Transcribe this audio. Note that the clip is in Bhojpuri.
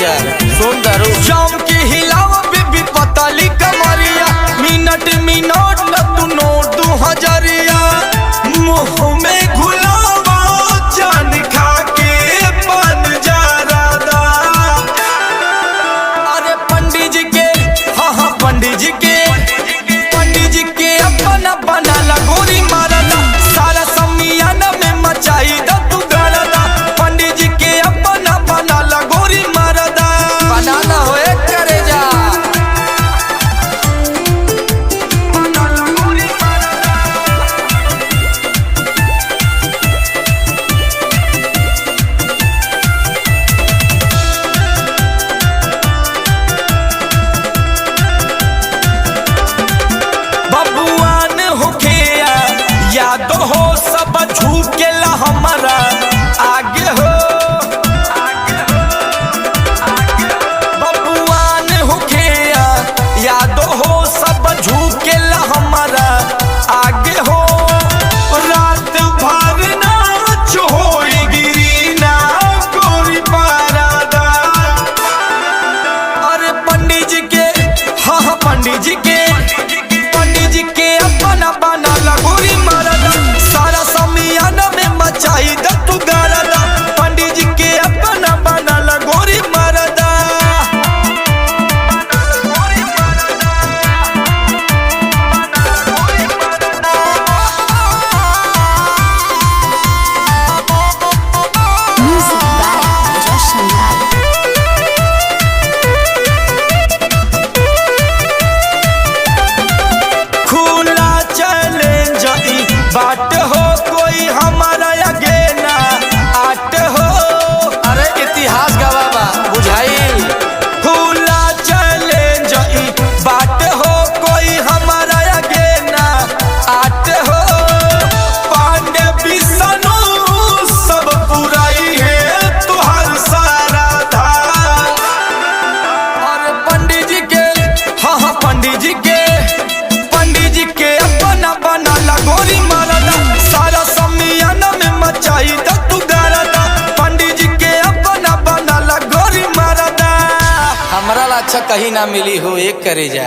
जा सुंदर जाम के हिलावा बेबी पताली कमरिया मिनट मिनट न तू नोट 2000 मुँह में घुलावा जान खा के बन जा राधा। अरे पंडित जी के हाँ पंडित जी के अपना बना लगोरी मारदा सारा समियाना में मचाई दा तू गरदा। पंडित जी के अपना बना लगोरी मारदा बनाना होए करे जा बबुआन होके याद हो सब झुकेला हमारा आगे हो। बबुआन होके याद हो सब झुकेला हमारा आगे हो। रात भर नाच होई गिरी ना गोरी पारादा। अरे पंडित जी के हाँ पंडित जी के अपना बना लगोरी मारदा सारा समियाना में मचाई दा तू गरदा। पंडित जी के अपना बना लगोरी मारदा। Music by Roshan Lal. खुला चैलेंज बाट हो कोई हमारा आगे ना आट हो। अरे इतिहास गवाबा बुझाई खुला चैलेंज बाट हो कोई हमारा आगे ना आट हो। पांडे बिसनु सब पुराई है तुहार सारा धार। और पंडित जी के हाँ पंडित जी के अपना बना लगोरी मारदा सारा समियाना में मचाई दा तू गरदा। पंडित जी के अपना बना लगोरी मारदा। हमरा ला अच्छा कहीं ना मिली हो एक करे जा।